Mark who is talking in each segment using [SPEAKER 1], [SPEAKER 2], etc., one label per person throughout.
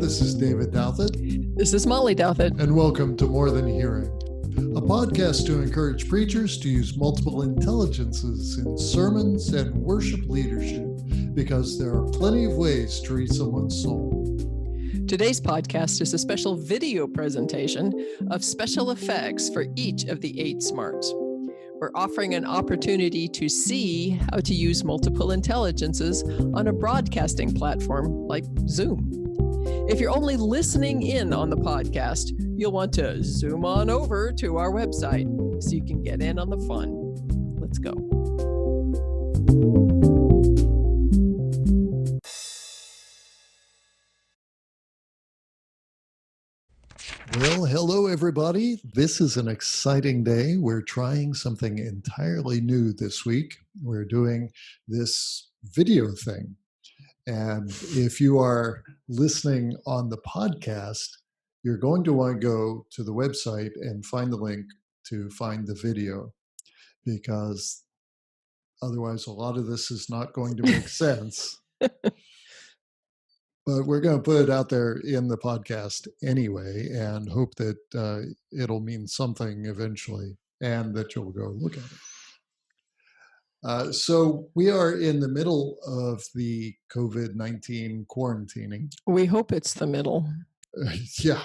[SPEAKER 1] This is David Douthit.
[SPEAKER 2] This is Molly Douthit.
[SPEAKER 1] And welcome to More Than Hearing, a podcast to encourage preachers to use multiple intelligences in sermons and worship leadership, because there are plenty of ways to reach someone's soul.
[SPEAKER 2] Today's podcast is a special video presentation of special effects for each of the 8 smarts. We're offering an opportunity to see how to use multiple intelligences on a broadcasting platform like Zoom. If you're only listening in on the podcast, you'll want to zoom on over to our website so you can get in on the fun. Let's go.
[SPEAKER 1] Well, hello, everybody. This is an exciting day. We're trying something entirely new this week. We're doing this video thing. And if you are listening on the podcast, you're going to want to go to the website and find the link to find the video, because otherwise a lot of this is not going to make sense. But we're going to put it out there in the podcast anyway and hope that it'll mean something eventually and that you'll go look at it. So we are in the middle of the COVID-19 quarantining.
[SPEAKER 2] We hope it's the middle.
[SPEAKER 1] Yeah.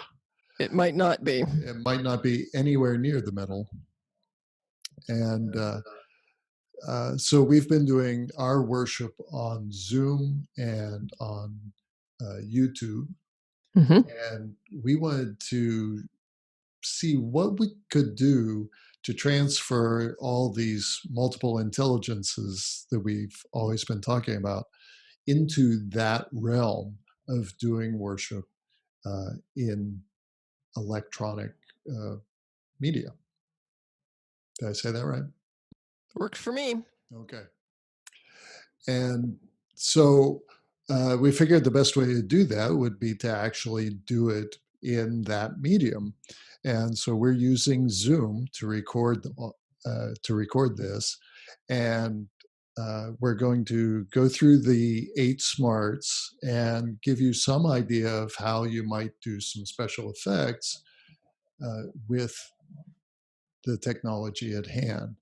[SPEAKER 2] It might not be.
[SPEAKER 1] It might not be anywhere near the middle. And so we've been doing our worship on Zoom and on YouTube, and we wanted to see what we could do to transfer all these multiple intelligences that we've always been talking about into that realm of doing worship in electronic media. Did I say that right?
[SPEAKER 2] Works for me.
[SPEAKER 1] Okay. And so we figured the best way to do that would be to actually do it in that medium. And so we're using Zoom to record this. And we're going to go through the 8 smarts and give you some idea of how you might do some special effects with the technology at hand.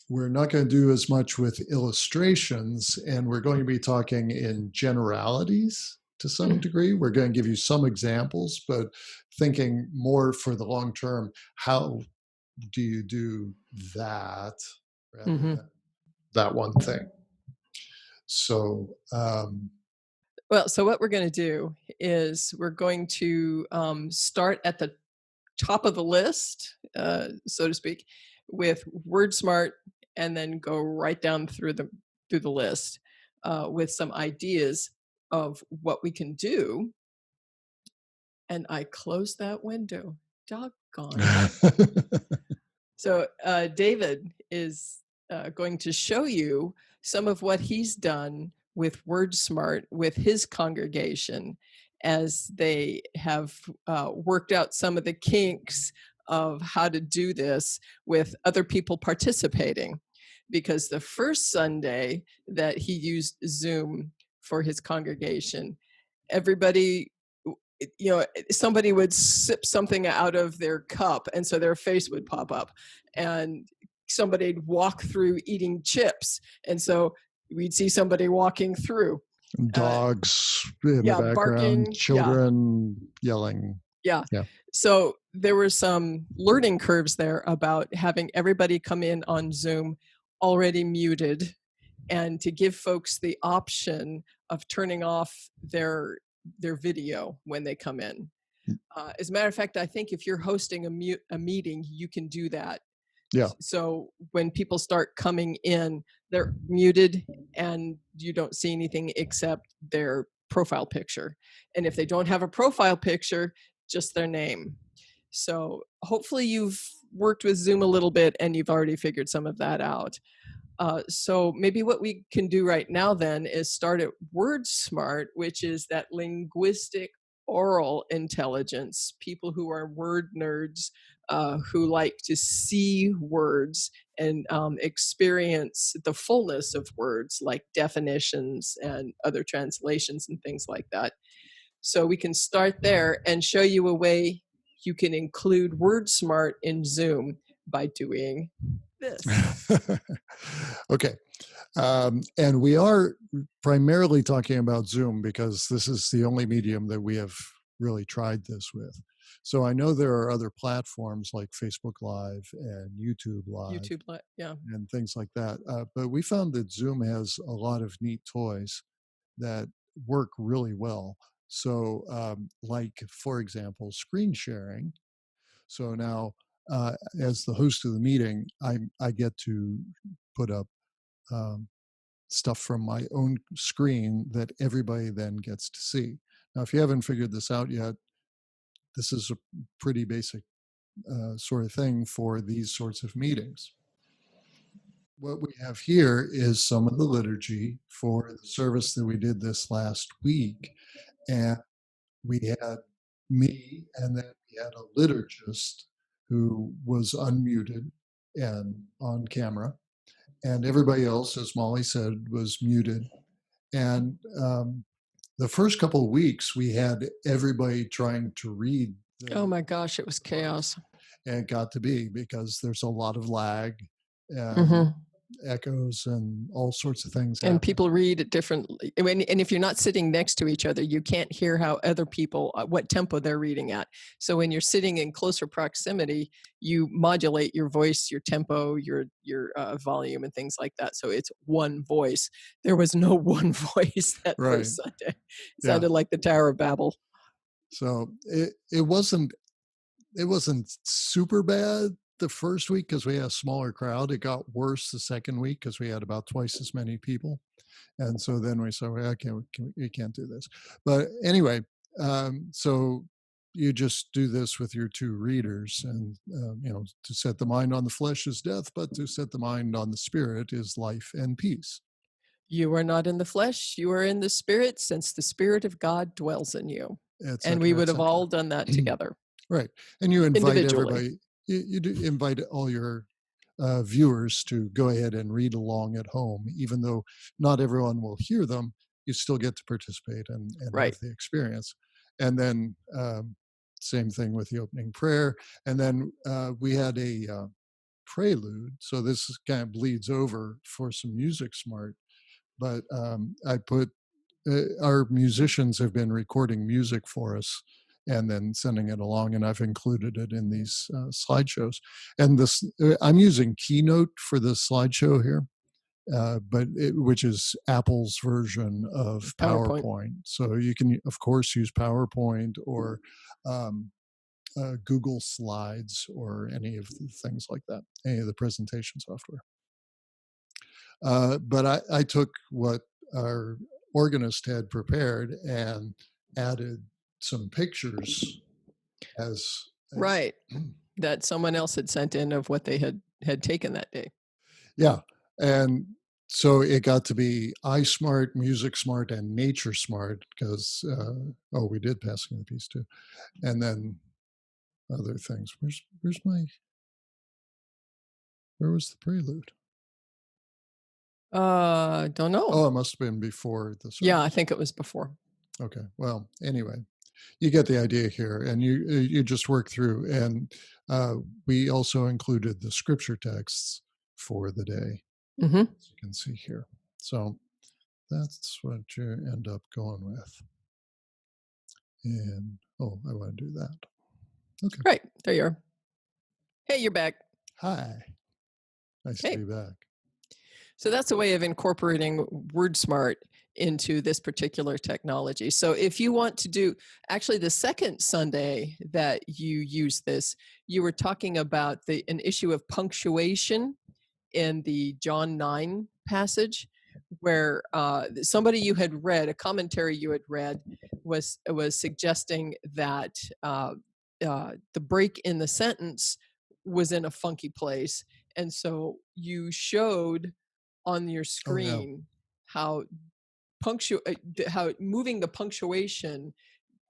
[SPEAKER 1] We're not going to do as much with illustrations, and we're going to be talking in generalities to some degree. We're going to give you some examples, but thinking more for the long term, how do you do that rather than that one thing? So,
[SPEAKER 2] so what we're going to do is we're going to start at the top of the list, so to speak, with WordSmart, and then go right down through the list with some ideas of what we can do. And I closed that window. Doggone. So David is going to show you some of what he's done with WordSmart with his congregation, as they have worked out some of the kinks of how to do this with other people participating. Because the first Sunday that he used Zoom for his congregation, everybody, somebody would sip something out of their cup, and so their face would pop up, and somebody'd walk through eating chips, and so we'd see somebody walking through.
[SPEAKER 1] Dogs in the background,
[SPEAKER 2] barking,
[SPEAKER 1] children yelling.
[SPEAKER 2] Yeah. So there were some learning curves there about having everybody come in on Zoom already muted, and to give folks the option of turning off their video when they come in. As a matter of fact, I think if you're hosting a meeting, you can do that.
[SPEAKER 1] Yeah.
[SPEAKER 2] So when people start coming in, they're muted and you don't see anything except their profile picture. And if they don't have a profile picture, just their name. So hopefully you've worked with Zoom a little bit and you've already figured some of that out. So maybe what we can do right now then is start at WordSmart, which is that linguistic oral intelligence, people who are word nerds, who like to see words and experience the fullness of words, like definitions and other translations and things like that. So we can start there and show you a way you can include WordSmart in Zoom by doing this.
[SPEAKER 1] Okay. And we are primarily talking about Zoom because this is the only medium that we have really tried this with. So I know there are other platforms like Facebook Live and YouTube Live
[SPEAKER 2] YouTube, yeah.
[SPEAKER 1] and things like that. But we found that Zoom has a lot of neat toys that work really well. So, like, for example, screen sharing. So now, as the host of the meeting, I get to put up um, stuff from my own screen that everybody then gets to see. Now, if you haven't figured this out yet, this is a pretty basic sort of thing for these sorts of meetings. What we have here is some of the liturgy for the service that we did this last week. And we had me, and then we had a liturgist who was unmuted and on camera. And everybody else, as Molly said, was muted. And the first couple of weeks, we had everybody trying to read.
[SPEAKER 2] Oh my gosh, it was chaos.
[SPEAKER 1] And it got to be because there's a lot of lag and
[SPEAKER 2] Mm-hmm.
[SPEAKER 1] echoes and all sorts of things
[SPEAKER 2] And
[SPEAKER 1] happen.
[SPEAKER 2] people read it differently. And if you're not sitting next to each other, you can't hear how other people, what tempo they're reading at. So when you're sitting in closer proximity, you modulate your voice, your tempo, your volume, and things like that. So it's one voice. There was no one voice that
[SPEAKER 1] Right.
[SPEAKER 2] first Sunday. It
[SPEAKER 1] Yeah.
[SPEAKER 2] sounded like the Tower of Babel.
[SPEAKER 1] So it wasn't super bad the first week because we had a smaller crowd. It got worse the second week because we had about twice as many people. And so then we said, well, okay, we can't do this. But anyway, so you just do this with your two readers, and to set the mind on the flesh is death, but to set the mind on the spirit is life and peace.
[SPEAKER 2] You are not in the flesh, you are in the spirit, since the Spirit of God dwells in you.
[SPEAKER 1] Et
[SPEAKER 2] And we
[SPEAKER 1] cetera, et
[SPEAKER 2] would have
[SPEAKER 1] cetera.
[SPEAKER 2] all done that together.
[SPEAKER 1] Right. And you invite
[SPEAKER 2] Individually.
[SPEAKER 1] everybody, you do invite all your viewers to go ahead and read along at home, even though not everyone will hear them. You still get to participate and
[SPEAKER 2] Right.
[SPEAKER 1] have the experience. And then same thing with the opening prayer. And then we had a prelude. So this kind of bleeds over for some music smart. But I put our musicians have been recording music for us and then sending it along, and I've included it in these slideshows. And this, I'm using Keynote for the slideshow here, which is Apple's version of PowerPoint. So you can, of course, use PowerPoint or Google Slides or any of the things like that, any of the presentation software. But I took what our organist had prepared and added some pictures as
[SPEAKER 2] right, that someone else had sent in of what they had taken that day.
[SPEAKER 1] Yeah. And so it got to be iSmart, Music Smart, and Nature Smart because, we did Passing the Peace too. And then other things. Where was the prelude?
[SPEAKER 2] Don't know.
[SPEAKER 1] Oh, it must have been before the service.
[SPEAKER 2] Yeah, I think it was before.
[SPEAKER 1] Okay. Well, anyway, you get the idea here, and you just work through. And we also included the scripture texts for the day,
[SPEAKER 2] Mm-hmm.
[SPEAKER 1] as you can see here. So that's what you end up going with. And I want to do that. Okay.
[SPEAKER 2] Right, there you are. Hey, you're back.
[SPEAKER 1] Hi. Nice to be back.
[SPEAKER 2] So that's a way of incorporating WordSmart into this particular technology. So if you want to do, actually the second Sunday that you use this, you were talking about an issue of punctuation in the John 9 passage, where somebody you had read, a commentary you had read, was suggesting that the break in the sentence was in a funky place. And so you showed on your screen how moving the punctuation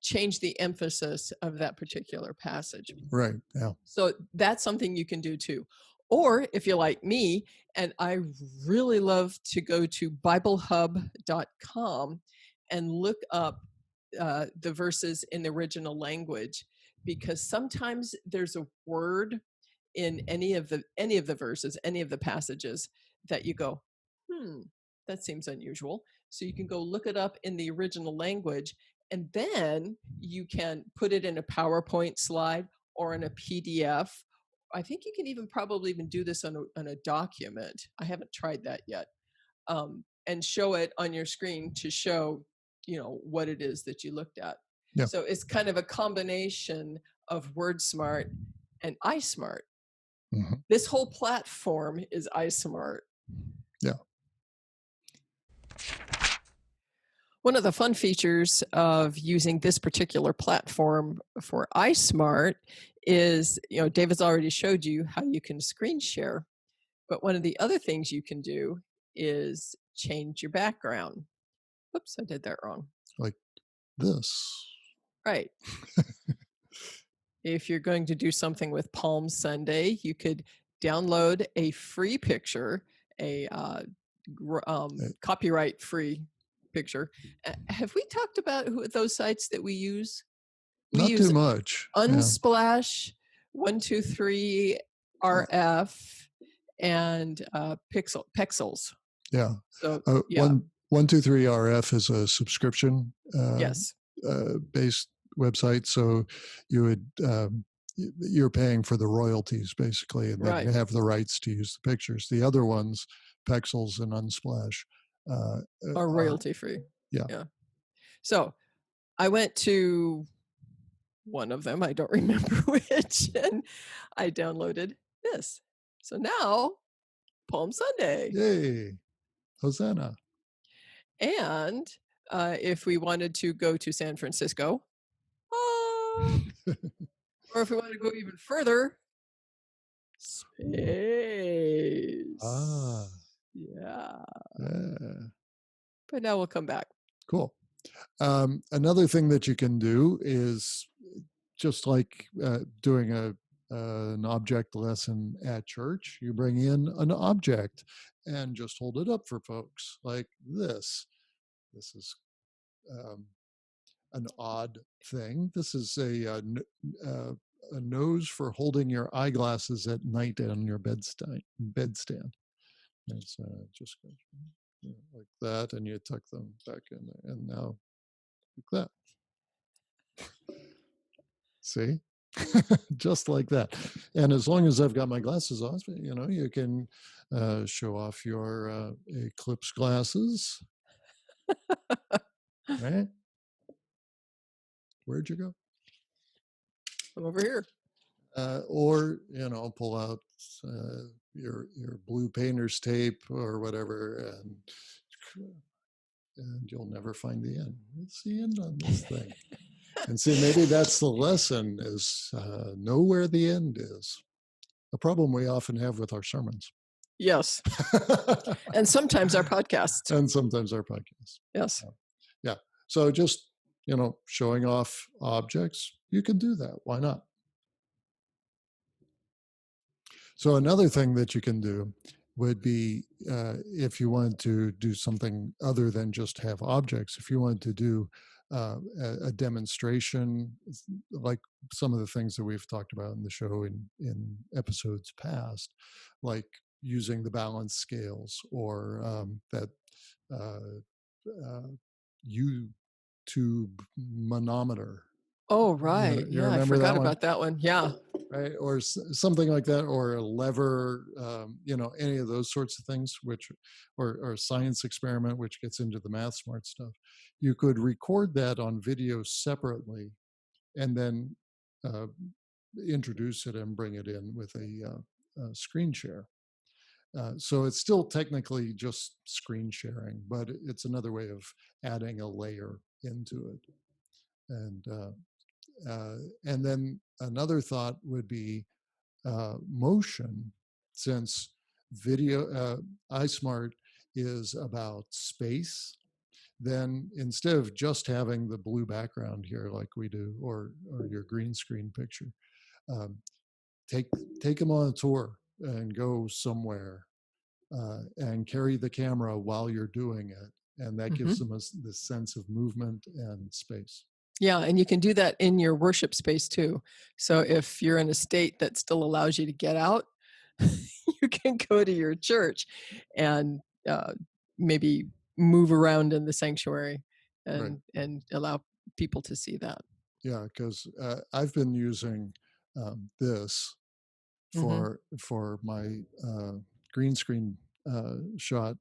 [SPEAKER 2] change the emphasis of that particular passage.
[SPEAKER 1] Right. Yeah.
[SPEAKER 2] So that's something you can do too. Or if you're like me, and I really love to go to BibleHub.com and look up the verses in the original language, because sometimes there's a word in any of the verses, any of the passages, that you go, that seems unusual. So you can go look it up in the original language, and then you can put it in a PowerPoint slide or in a PDF. I think you can even probably even do this on a document. I haven't tried that yet. And show it on your screen to show, what it is that you looked at.
[SPEAKER 1] Yeah.
[SPEAKER 2] So it's kind of a combination of WordSmart and iSmart.
[SPEAKER 1] Mm-hmm.
[SPEAKER 2] This whole platform is iSmart.
[SPEAKER 1] Yeah.
[SPEAKER 2] One of the fun features of using this particular platform for iSmart is, David's already showed you how you can screen share. But one of the other things you can do is change your background. Oops, I did that wrong.
[SPEAKER 1] Like this.
[SPEAKER 2] Right. If you're going to do something with Palm Sunday, you could download a free picture, a copyright-free picture. Have we talked about those sites that we use? We
[SPEAKER 1] Not
[SPEAKER 2] use
[SPEAKER 1] too much.
[SPEAKER 2] Unsplash, 123 RF, and Pexels.
[SPEAKER 1] Yeah.
[SPEAKER 2] So
[SPEAKER 1] 123 RF is a subscription
[SPEAKER 2] yes,
[SPEAKER 1] based website. So you would you're paying for the royalties basically, and then
[SPEAKER 2] right.
[SPEAKER 1] you have the rights to use the pictures. The other ones, Pexels and Unsplash,
[SPEAKER 2] are royalty free.
[SPEAKER 1] Yeah.
[SPEAKER 2] So I went to one of them, I don't remember which, and I downloaded this. So now, Palm Sunday.
[SPEAKER 1] Yay! Hosanna.
[SPEAKER 2] And if we wanted to go to San Francisco, or if we want to go even further, space. Yeah. But now we'll come back.
[SPEAKER 1] Cool. Another thing that you can do is just like doing an object lesson at church. You bring in an object and just hold it up for folks like this. This is an odd thing. This is a nose for holding your eyeglasses at night on your bedstand. It's just like that, and you tuck them back in there, and now like that. See? Just like that. And as long as I've got my glasses off, you can show off your Eclipse glasses. Right? Where'd you go?
[SPEAKER 2] I'm over here.
[SPEAKER 1] Or, pull out your blue painter's tape or whatever, and you'll never find the end. It's the end on this thing. And see, maybe that's the lesson, is know where the end is. A problem we often have with our sermons.
[SPEAKER 2] Yes. And sometimes our podcasts.
[SPEAKER 1] Yes. Yeah. So just, showing off objects, you can do that. Why not? So another thing that you can do would be if you want to do something other than just have objects, if you want to do a demonstration, like some of the things that we've talked about in the show in episodes past, like using the balance scales or that YouTube manometer.
[SPEAKER 2] Oh, right.
[SPEAKER 1] You
[SPEAKER 2] I
[SPEAKER 1] remember
[SPEAKER 2] forgot
[SPEAKER 1] that
[SPEAKER 2] about that one. Yeah.
[SPEAKER 1] Right, or something like that, or a lever, any of those sorts of things, or a science experiment, which gets into the math smart stuff. You could record that on video separately, and then introduce it and bring it in with a screen share. So it's still technically just screen sharing, but it's another way of adding a layer into it. And then another thought would be motion, since iSmart is about space. then instead of just having the blue background here like we do, or your green screen picture, um, take them on a tour and go somewhere, and carry the camera while you're doing it, and that gives them this sense of movement and space.
[SPEAKER 2] Yeah, and you can do that in your worship space too. So if you're in a state that still allows you to get out, you can go to your church and maybe move around in the sanctuary
[SPEAKER 1] Right.
[SPEAKER 2] and allow people to see that.
[SPEAKER 1] Yeah, because I've been using this
[SPEAKER 2] Hmm.
[SPEAKER 1] for my green screen shot,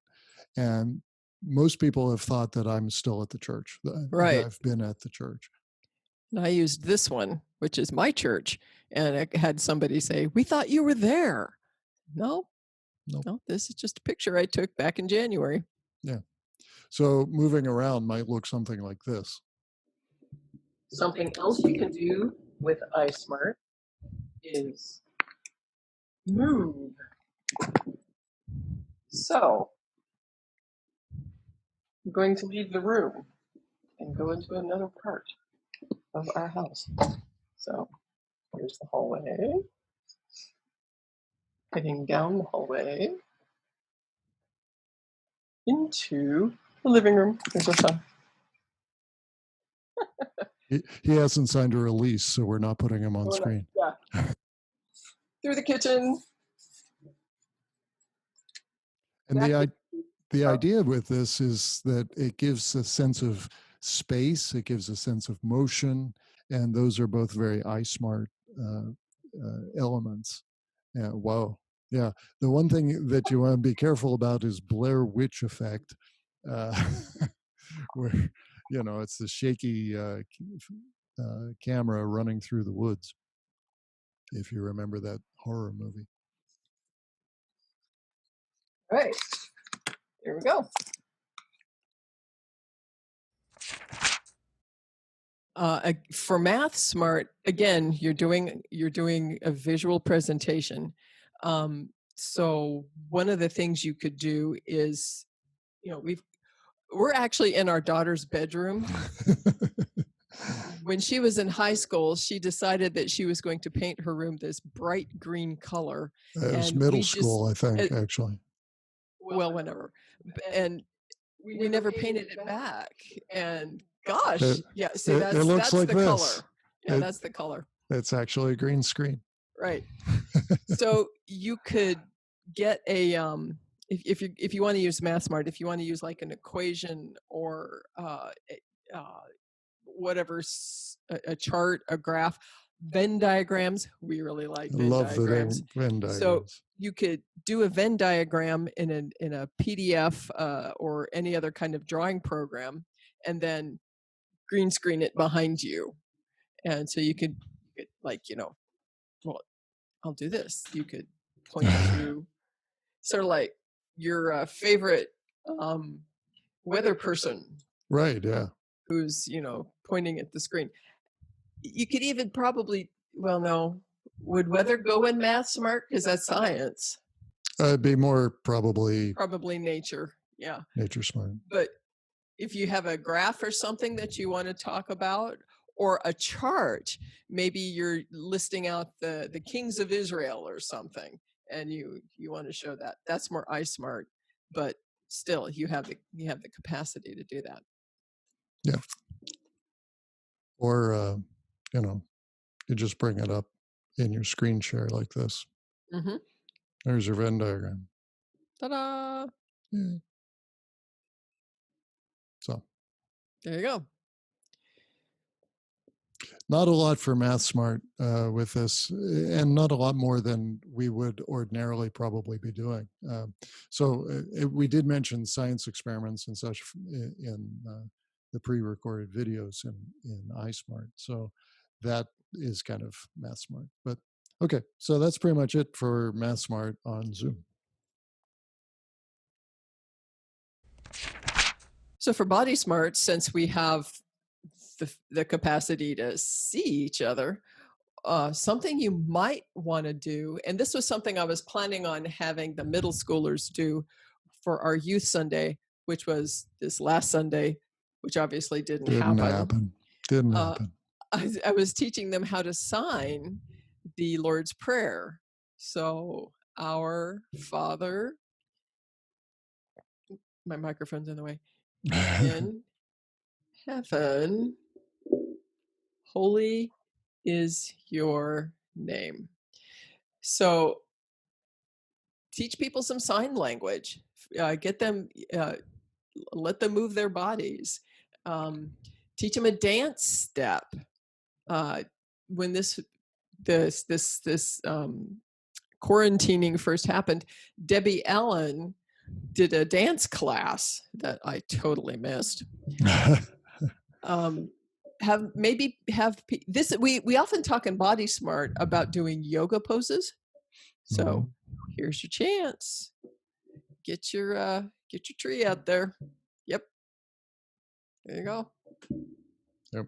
[SPEAKER 1] and most people have thought that I'm still at the church, that
[SPEAKER 2] Right.
[SPEAKER 1] I've been at the church.
[SPEAKER 2] And I used this one, which is my church, and I had somebody say, "We thought you were there." No,
[SPEAKER 1] Nope.
[SPEAKER 2] no, this is just a picture I took back in January.
[SPEAKER 1] Yeah. So moving around might look something like this.
[SPEAKER 2] Something else you can do with iSmart is move. So I'm going to leave the room and go into another part of our house. So here's the hallway. Heading down the hallway into the living room. There's our son.
[SPEAKER 1] He hasn't signed a release, so we're not putting him on screen.
[SPEAKER 2] Yeah. Through the kitchen.
[SPEAKER 1] And the idea with this is that it gives a sense of space, it gives a sense of motion, and those are both very iSmart elements. Yeah, wow. Yeah, the one thing that you want to be careful about is Blair Witch effect, where it's the shaky camera running through the woods. If you remember that horror movie.
[SPEAKER 2] All right, here we go. For Math Smart, again, you're doing a visual presentation. So one of the things you could do is, we're actually in our daughter's bedroom. When she was in high school, she decided that she was going to paint her room this bright green color.
[SPEAKER 1] It was middle school, I think, actually.
[SPEAKER 2] Well, whenever. And we never painted it back. And gosh, yeah, see,
[SPEAKER 1] it looks
[SPEAKER 2] that's
[SPEAKER 1] like
[SPEAKER 2] the
[SPEAKER 1] this.
[SPEAKER 2] color. Yeah, that's the color.
[SPEAKER 1] It's actually a green screen.
[SPEAKER 2] Right. So you could get a if you want to use MathSmart, if you want to use like an equation or whatever, a chart, a graph, Venn diagrams. We really like Venn diagrams.
[SPEAKER 1] Venn diagrams.
[SPEAKER 2] So you could do a Venn diagram in a PDF or any other kind of drawing program, and then green screen it behind you. And so you could like, well, I'll do this. You could point to sort of like your favorite weather person.
[SPEAKER 1] Right, yeah.
[SPEAKER 2] Who's, pointing at the screen. You could even probably, well, no, would weather go in Math Smart? Because that's science.
[SPEAKER 1] It'd be more probably
[SPEAKER 2] nature. Yeah.
[SPEAKER 1] Nature Smart.
[SPEAKER 2] But if you have a graph or something that you want to talk about, or a chart, maybe you're listing out the kings of Israel or something, and you want to show that. That's more iSmart, but still you have the capacity to do that.
[SPEAKER 1] Yeah. Or you just bring it up in your screen share like this.
[SPEAKER 2] Mm-hmm.
[SPEAKER 1] There's your Venn diagram.
[SPEAKER 2] Ta-da!
[SPEAKER 1] Yeah. So
[SPEAKER 2] there you go.
[SPEAKER 1] Not a lot for Math Smart with this, and not a lot more than we would ordinarily probably be doing. We did mention science experiments and such in the pre-recorded videos in iSmart. So that is kind of Math Smart. But okay, so that's pretty much it for Math Smart on Zoom.
[SPEAKER 2] So for Body Smart, since we have the capacity to see each other, something you might want to do, and this was something I was planning on having the middle schoolers do for our Youth Sunday, which was this last Sunday, which obviously didn't
[SPEAKER 1] Didn't
[SPEAKER 2] happen.
[SPEAKER 1] happen. Didn't
[SPEAKER 2] Uh,
[SPEAKER 1] happen.
[SPEAKER 2] I was teaching them how to sign the Lord's Prayer. So, Our Father, my microphone's in the way, in heaven, holy is your name. So, teach people some sign language. Get them, let them move their bodies. Teach them a dance step. When this quarantining first happened, Debbie Allen did a dance class that I totally missed. Have this. We often talk in Body Smart about doing yoga poses. So here's your chance. Get your tree out there. Yep. There you go.
[SPEAKER 1] Yep.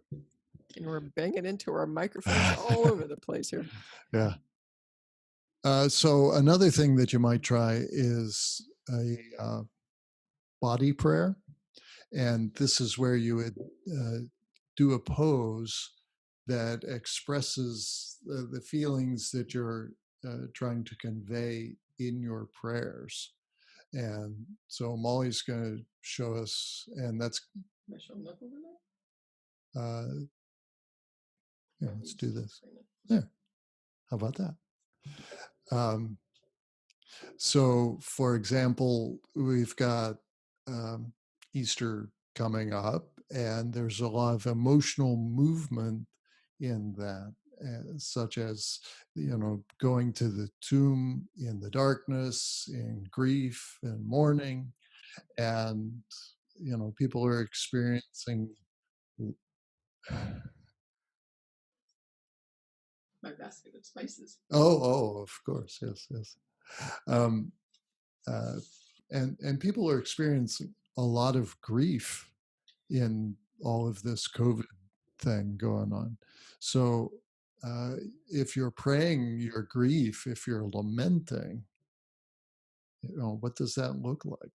[SPEAKER 2] And we're banging into our microphones all over the place here.
[SPEAKER 1] Yeah. So another thing that you might try is a body prayer. And this is where you would do a pose that expresses the feelings that you're trying to convey in your prayers. And so Molly's going to show us, and that's.
[SPEAKER 2] Am I showing up over
[SPEAKER 1] there? Yeah, let's do this. There. How about that? So, for example, we've got Easter coming up, and there's a lot of emotional movement in that, such as, going to the tomb in the darkness, in grief and mourning, and, people are experiencing.
[SPEAKER 2] my basket of spices.
[SPEAKER 1] Oh, of course, yes. And people are experiencing a lot of grief in all of this COVID thing going on. So if you're praying your grief, if you're lamenting, what does that look like?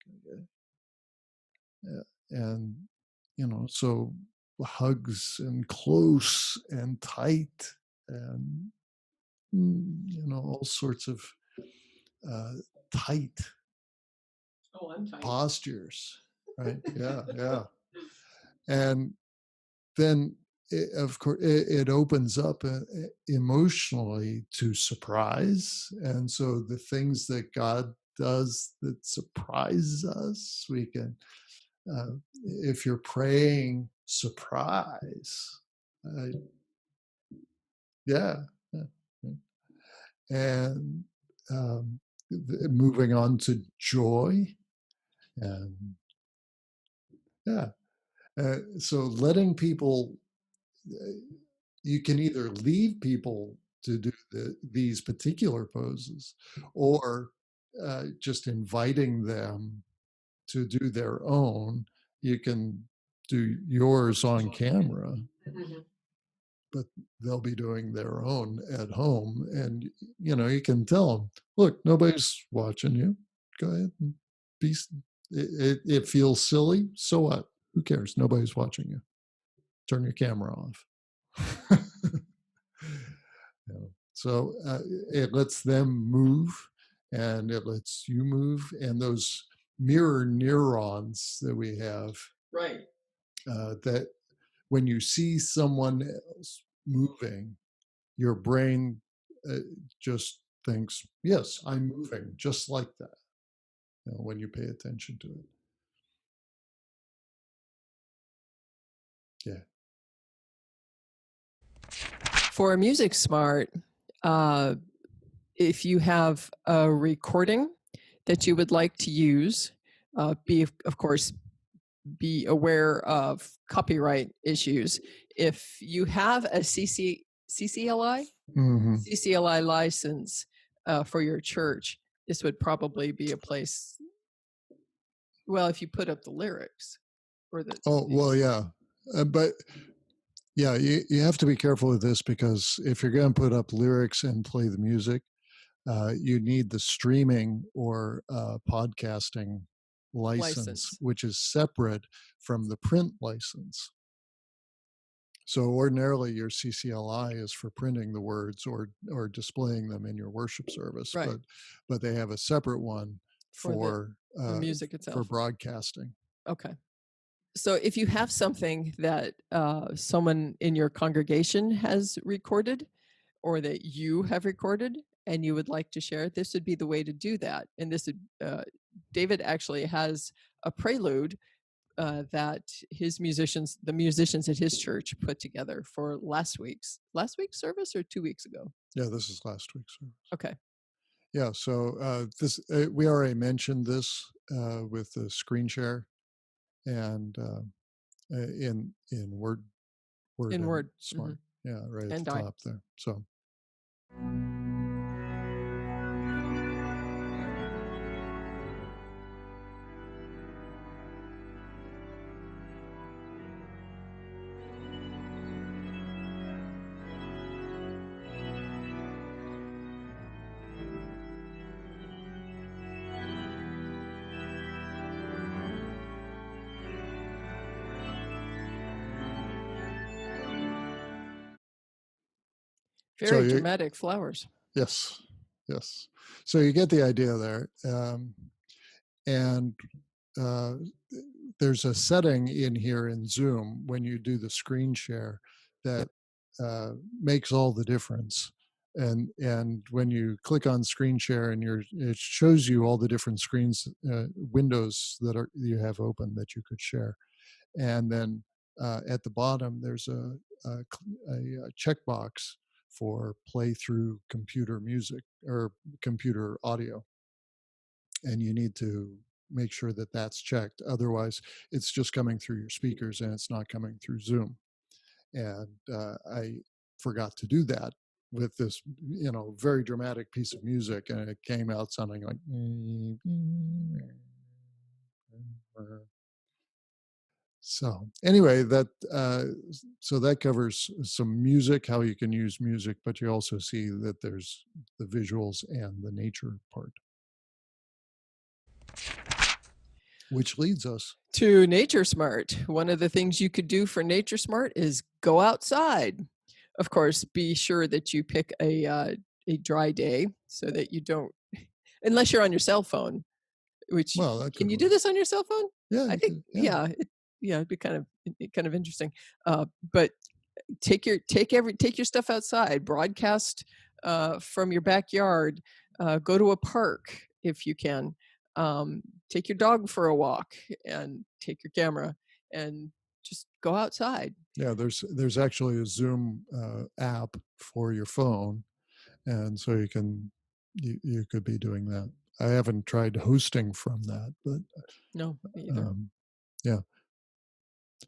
[SPEAKER 1] And, so hugs and close and tight and, all sorts of tight postures, right? Yeah. And then, of course, it opens up emotionally to surprise. And so the things that God does that surprise us, we can, if you're praying surprise, yeah. And moving on to joy, and yeah. So letting people, you can either leave people to do these particular poses, or just inviting them to do their own. You can do yours on camera, but they'll be doing their own at home. And, you can tell them, look, nobody's watching you. Go ahead and be, it feels silly. So what? Who cares? Nobody's watching you. Turn your camera off. So it lets them move, and it lets you move, and those mirror neurons that we have,
[SPEAKER 2] right?
[SPEAKER 1] That when you see someone else moving, your brain just thinks, yes, I'm moving just like that, when you pay attention to it. Yeah.
[SPEAKER 2] For a Music Smart, if you have a recording that you would like to use, of course, be aware of copyright issues. If you have a CCLI license for your church, this would probably be a place. Well, if you put up the lyrics, or the.
[SPEAKER 1] Oh, well, yeah, but. Yeah, you have to be careful with this, because if you're going to put up lyrics and play the music, you need the streaming or podcasting license, which is separate from the print license. So ordinarily your CCLI is for printing the words or displaying them in your worship service,
[SPEAKER 2] Right.
[SPEAKER 1] but they have a separate one
[SPEAKER 2] For the music
[SPEAKER 1] for
[SPEAKER 2] itself.
[SPEAKER 1] broadcasting.
[SPEAKER 2] Okay. So if you have something that someone in your congregation has recorded or that you have recorded and you would like to share, this would be the way to do that. And this would, David actually has a prelude that the musicians at his church put together for last week's service or 2 weeks ago.
[SPEAKER 1] Yeah, this is last week's service.
[SPEAKER 2] Okay.
[SPEAKER 1] Yeah, so we already mentioned this with the screen share and in Word
[SPEAKER 2] In
[SPEAKER 1] and
[SPEAKER 2] Word.
[SPEAKER 1] Smart. Yeah, right at
[SPEAKER 2] And
[SPEAKER 1] the top there. So.
[SPEAKER 2] Very dramatic flowers.
[SPEAKER 1] Yes, yes. So you get the idea there. And there's a setting in here in Zoom when you do the screen share that makes all the difference. And when you click on screen share and it shows you all the different screens, windows that you have open that you could share. And then at the bottom, there's a checkbox for play through computer music or computer audio. And you need to make sure that that's checked. Otherwise, it's just coming through your speakers and it's not coming through Zoom. And I forgot to do that with this, very dramatic piece of music, and it came out sounding like. So anyway, so that covers some music, how you can use music, but you also see that there's the visuals and the nature part. Which leads us
[SPEAKER 2] to Nature Smart. One of the things you could do for Nature Smart is go outside. Of course, be sure that you pick a dry day so that you don't, unless you're on your cell phone. Which can you do this on your cell phone?
[SPEAKER 1] Yeah,
[SPEAKER 2] I think it'd be kind of interesting. But take your stuff outside. Broadcast from your backyard. Go to a park if you can. Take your dog for a walk and take your camera and just go outside.
[SPEAKER 1] Yeah, there's actually a Zoom app for your phone, and so you could be doing that. I haven't tried hosting from that, but
[SPEAKER 2] no, me either.
[SPEAKER 1] Yeah.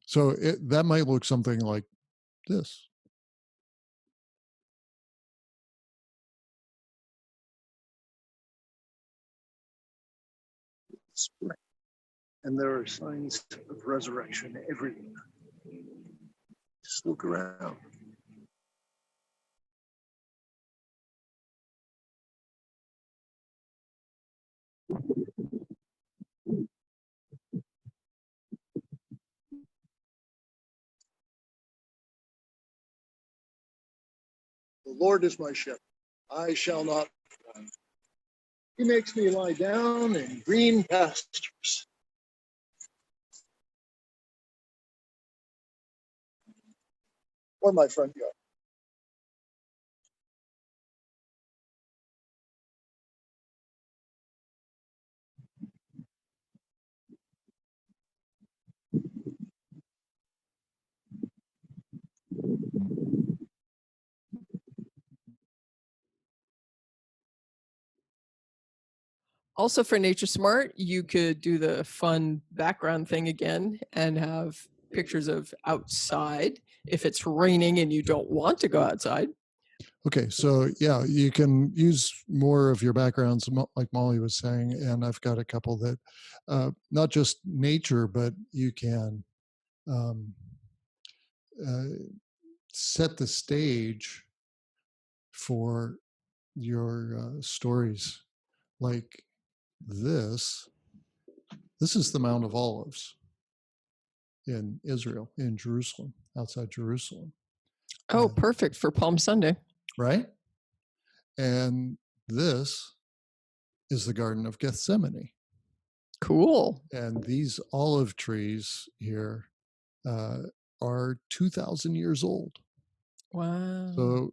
[SPEAKER 1] So that might look something like this.
[SPEAKER 3] Spring. And there are signs of resurrection everywhere. Just look around. The Lord is my shepherd. I shall not want. He makes me lie down in green pastures. Or my front yard.
[SPEAKER 2] Also for Nature Smart, you could do the fun background thing again and have pictures of outside if it's raining and you don't want to go outside.
[SPEAKER 1] Okay, so yeah, you can use more of your backgrounds, like Molly was saying, and I've got a couple that, not just nature, but you can set the stage for your stories, like this. This is the Mount of Olives in Israel, in Jerusalem, outside Jerusalem.
[SPEAKER 2] Oh, perfect for Palm Sunday.
[SPEAKER 1] Right? And this is the Garden of Gethsemane.
[SPEAKER 2] Cool.
[SPEAKER 1] And these olive trees here are 2,000 years old.
[SPEAKER 2] Wow.
[SPEAKER 1] So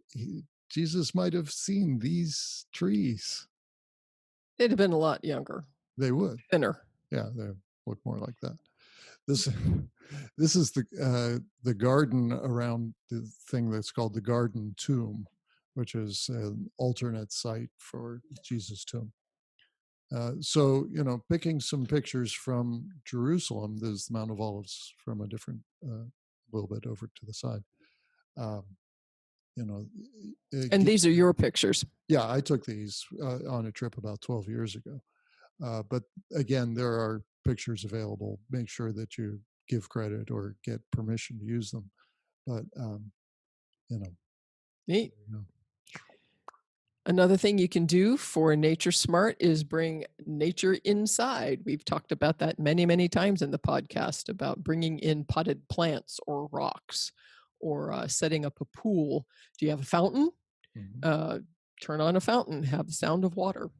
[SPEAKER 1] Jesus might have seen these trees.
[SPEAKER 2] They'd have been a lot younger.
[SPEAKER 1] They would.
[SPEAKER 2] Thinner.
[SPEAKER 1] Yeah, they look more like that. This is the garden around the thing that's called the Garden Tomb, which is an alternate site for Jesus' tomb. So, picking some pictures from Jerusalem, there's the Mount of Olives from a different, little bit over to the side.
[SPEAKER 2] And these are your pictures.
[SPEAKER 1] Yeah, I took these on a trip about 12 years ago. But again, there are pictures available. Make sure that you give credit or get permission to use them. But,
[SPEAKER 2] Neat. Another thing you can do for Nature Smart is bring nature inside. We've talked about that many, many times in the podcast about bringing in potted plants or rocks or setting up a pool. Do you have a fountain?
[SPEAKER 1] Mm-hmm.
[SPEAKER 2] Turn on a fountain, have the sound of water.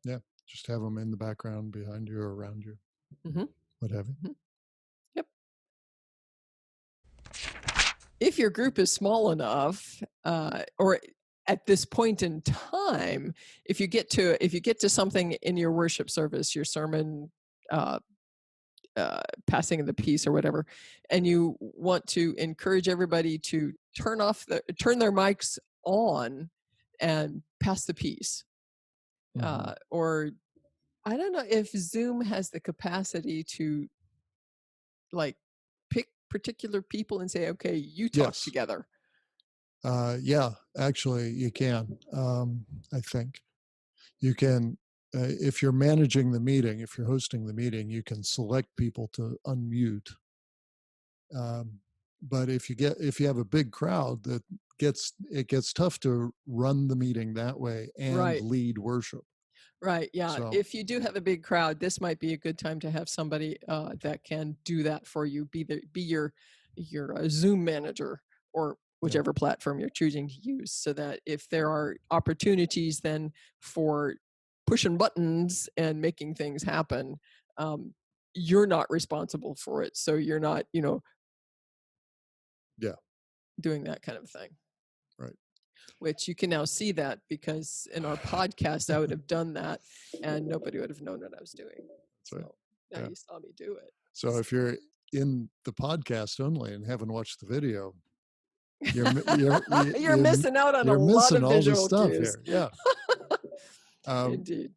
[SPEAKER 1] Yeah, just have them in the background behind you or around you,
[SPEAKER 2] mm-hmm.
[SPEAKER 1] what have you.
[SPEAKER 2] Mm-hmm. Yep. If your group is small enough, or at this point in time, if you get to something in your worship service, your sermon, passing of the peace or whatever, and you want to encourage everybody to turn their mics on and pass the peace, or I don't know if Zoom has the capacity to like pick particular people and say, okay, you talk together.
[SPEAKER 1] Yeah, actually you can. I think you can, if you're managing the meeting, if you're hosting the meeting, you can select people to unmute. But if you have a big crowd, it gets tough to run the meeting that way and lead worship.
[SPEAKER 2] Right. Yeah.
[SPEAKER 1] So,
[SPEAKER 2] if you do have a big crowd, this might be a good time to have somebody that can do that for you. Be your Zoom manager or whichever platform you're choosing to use, so that if there are opportunities then for pushing buttons and making things happen, you're not responsible for it. So you're not, doing that kind of thing.
[SPEAKER 1] Right.
[SPEAKER 2] Which you can now see that, because in our podcast, I would have done that and nobody would have known what I was doing.
[SPEAKER 1] That's right.
[SPEAKER 2] So now you saw me do it.
[SPEAKER 1] So if you're in the podcast only and haven't watched the video, you're
[SPEAKER 2] missing out on a lot of visual cues.
[SPEAKER 1] Here. Yeah.
[SPEAKER 2] Indeed.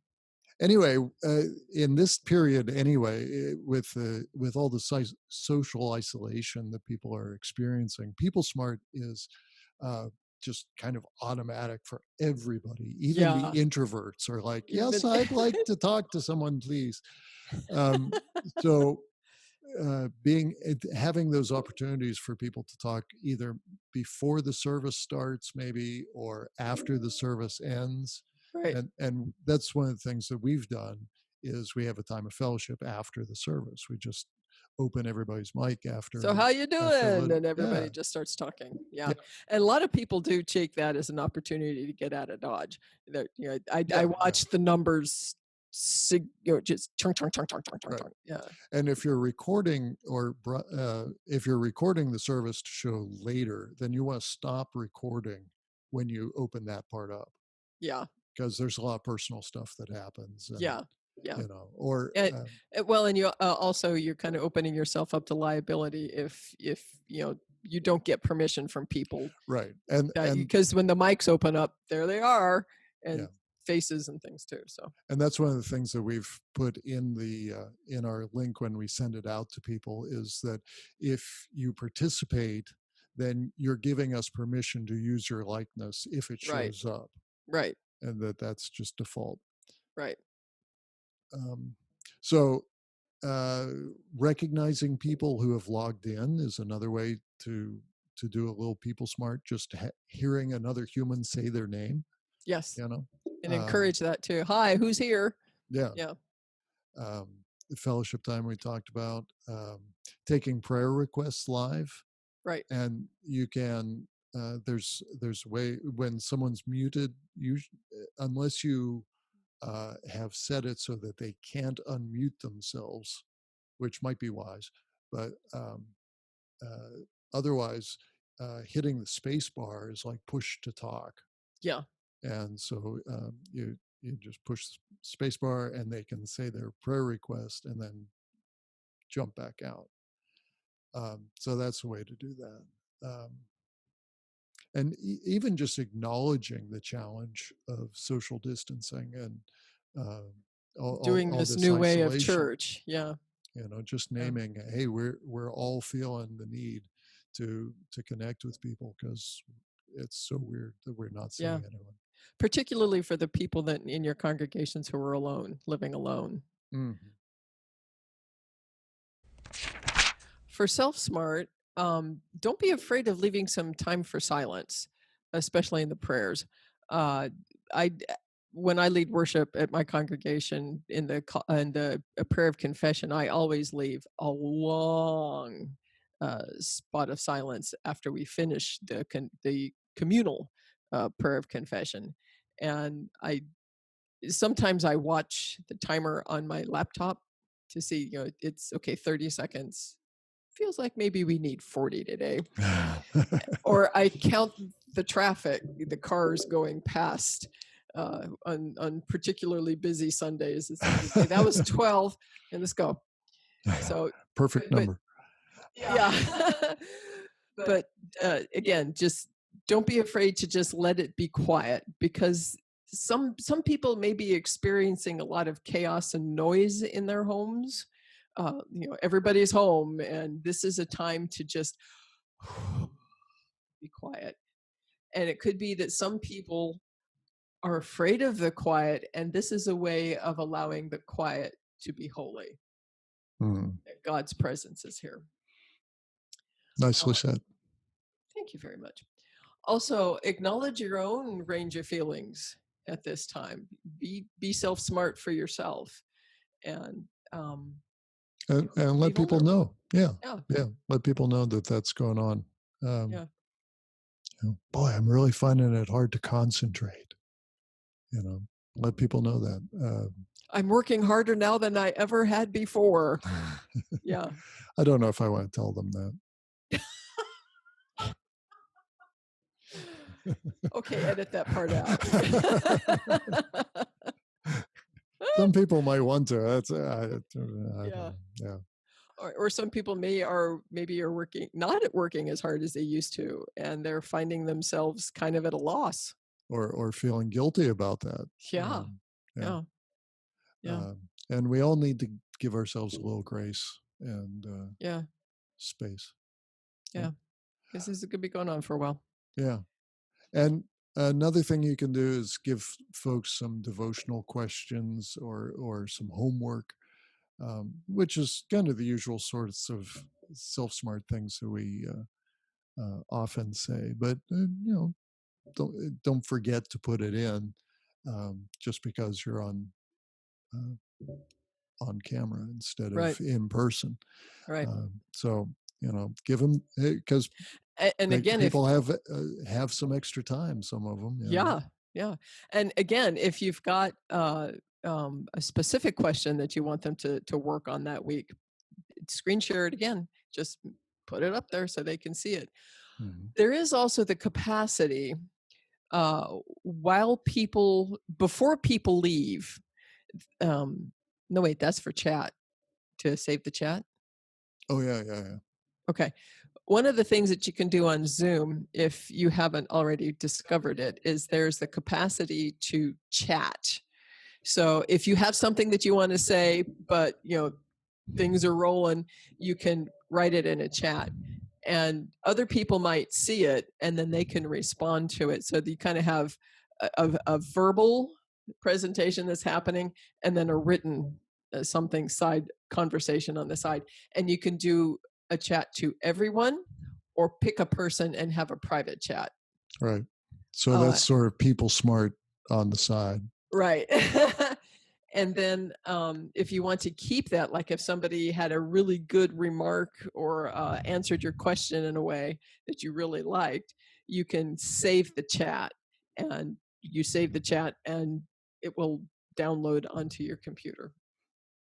[SPEAKER 1] Anyway, in this period, with all the social isolation that people are experiencing, People Smart is just kind of automatic for everybody. Even the introverts are like, yes, I'd like to talk to someone, please. So having those opportunities for people to talk either before the service starts, maybe, or after the service ends.
[SPEAKER 2] Right.
[SPEAKER 1] And that's one of the things that we've done is we have a time of fellowship after the service. We just open everybody's mic after.
[SPEAKER 2] So how you doing? And everybody just starts talking. Yeah. And a lot of people do take that as an opportunity to get out of Dodge. I watched the numbers just chunk.
[SPEAKER 1] Right. Yeah. And if you're recording if you're recording the service to show later, then you want to stop recording when you open that part up.
[SPEAKER 2] Yeah.
[SPEAKER 1] Because there's a lot of personal stuff that happens. And,
[SPEAKER 2] yeah.
[SPEAKER 1] And
[SPEAKER 2] you also, you're kind of opening yourself up to liability if you don't get permission from people.
[SPEAKER 1] Right. And
[SPEAKER 2] because when the mics open up, there they are, and faces and things too. So,
[SPEAKER 1] and that's one of the things that we've put in in our link when we send it out to people, is that if you participate, then you're giving us permission to use your likeness if it shows up.
[SPEAKER 2] Right.
[SPEAKER 1] And that's just default.
[SPEAKER 2] Right.
[SPEAKER 1] So recognizing people who have logged in is another way to do a little People Smart, just hearing another human say their name.
[SPEAKER 2] Yes. And encourage that too. Hi, who's here?
[SPEAKER 1] Yeah.
[SPEAKER 2] Yeah.
[SPEAKER 1] fellowship time we talked about, taking prayer requests live,
[SPEAKER 2] Right.
[SPEAKER 1] and you can. There's a way when someone's muted. Unless you have set it so that they can't unmute themselves, which might be wise, but otherwise, hitting the space bar is like push to talk.
[SPEAKER 2] Yeah.
[SPEAKER 1] And so you just push space bar, and they can say their prayer request and then jump back out. So that's a way to do that. And even just acknowledging the challenge of social distancing and
[SPEAKER 2] Doing
[SPEAKER 1] all
[SPEAKER 2] this
[SPEAKER 1] this
[SPEAKER 2] new way of
[SPEAKER 1] isolation.
[SPEAKER 2] church. Yeah.
[SPEAKER 1] Just
[SPEAKER 2] Yeah.
[SPEAKER 1] naming, hey, we're all feeling the need to connect with people, because it's so weird that we're not seeing
[SPEAKER 2] Yeah.
[SPEAKER 1] anyone.
[SPEAKER 2] Particularly for the people that in your congregations who are alone, living alone.
[SPEAKER 1] Mm-hmm.
[SPEAKER 2] For self-smart, don't be afraid of leaving some time for silence, especially in the prayers. I when I lead worship at my congregation in the a prayer of confession, I always leave a long spot of silence after we finish the communal prayer of confession, and I sometimes I watch the timer on my laptop to see, it's okay, 30 seconds. Feels like maybe we need 40 today. Or I count the traffic, the cars going past on particularly busy Sundays. It's like, okay, that was 12, and let's go. So
[SPEAKER 1] Perfect number.
[SPEAKER 2] yeah. But again, just don't be afraid to just let it be quiet, because some people may be experiencing a lot of chaos and noise in their homes. Everybody's home, and this is a time to just be quiet. And it could be that some people are afraid of the quiet, and this is a way of allowing the quiet to be holy. That God's presence is here.
[SPEAKER 1] Nicely said.
[SPEAKER 2] Thank you very much. Also, acknowledge your own range of feelings at this time. Be self-smart for yourself, and
[SPEAKER 1] let people know. Yeah. Let people know that that's going on. Boy, I'm really finding it hard to concentrate. Let people know that.
[SPEAKER 2] I'm working harder now than I ever had before. Yeah.
[SPEAKER 1] I don't know if I want to tell them that.
[SPEAKER 2] Okay, edit that part out.
[SPEAKER 1] Some people might want to. That's
[SPEAKER 2] yeah. Or some people maybe are working not working as hard as they used to, and they're finding themselves kind of at a loss.
[SPEAKER 1] Or feeling guilty about that.
[SPEAKER 2] Yeah.
[SPEAKER 1] And we all need to give ourselves a little grace and space.
[SPEAKER 2] Yeah. This is going to be going on for a while.
[SPEAKER 1] Yeah. And another thing you can do is give folks some devotional questions or some homework, which is kind of the usual sorts of self-smart things that we often say. But don't forget to put it in, just because you're on camera instead of in person.
[SPEAKER 2] Right.
[SPEAKER 1] So give them, because
[SPEAKER 2] and again,
[SPEAKER 1] people have some extra time, some of them.
[SPEAKER 2] Yeah. And again, if you've got a specific question that you want them to work on that week, screen share it again. Just put it up there so they can see it. Mm-hmm. There is also the capacity before people leave. No, wait, that's for chat, to save the chat.
[SPEAKER 1] Oh, yeah.
[SPEAKER 2] Okay. One of the things that you can do on Zoom, if you haven't already discovered it, is there's the capacity to chat. So if you have something that you want to say, but things are rolling, you can write it in a chat, and other people might see it, and then they can respond to it. So you kind of have a verbal presentation that's happening, and then a written something side conversation on the side, and you can do a chat to everyone, or pick a person and have a private chat.
[SPEAKER 1] Right. So that's sort of people smart on the side.
[SPEAKER 2] Right. And then if you want to keep that, like if somebody had a really good remark or answered your question in a way that you really liked, you can save the chat, and you save the chat and it will download onto your computer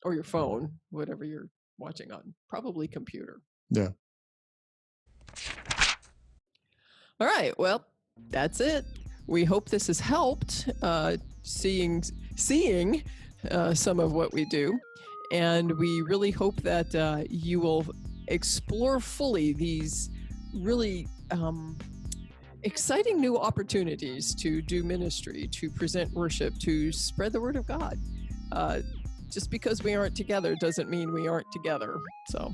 [SPEAKER 2] or your phone, whatever you're watching on, probably computer.
[SPEAKER 1] Yeah.
[SPEAKER 2] All right, well, that's it. We hope this has helped seeing some of what we do, and we really hope that you will explore fully these really exciting new opportunities to do ministry, to present worship, to spread the word of God. Just because we aren't together doesn't mean we aren't together. So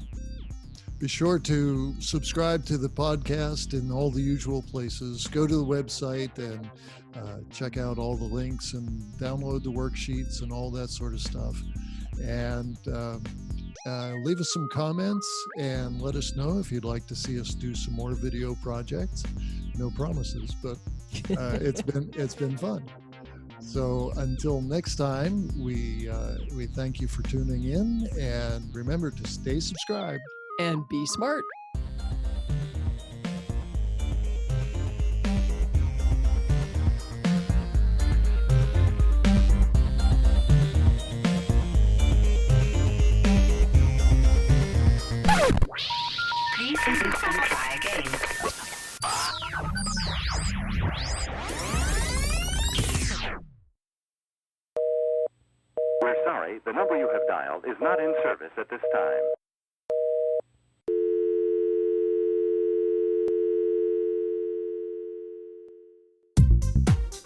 [SPEAKER 1] be sure to subscribe to the podcast in all the usual places. Go to the website and check out all the links and download the worksheets and all that sort of stuff. And leave us some comments and let us know if you'd like to see us do some more video projects. No promises, but it's been fun. So until next time, we thank you for tuning in, and remember to stay subscribed.
[SPEAKER 2] And be smart.
[SPEAKER 4] Please listen and try again.
[SPEAKER 5] We're sorry, the number you have dialed is not in service at this time.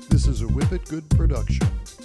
[SPEAKER 1] This is a Whippet Good production.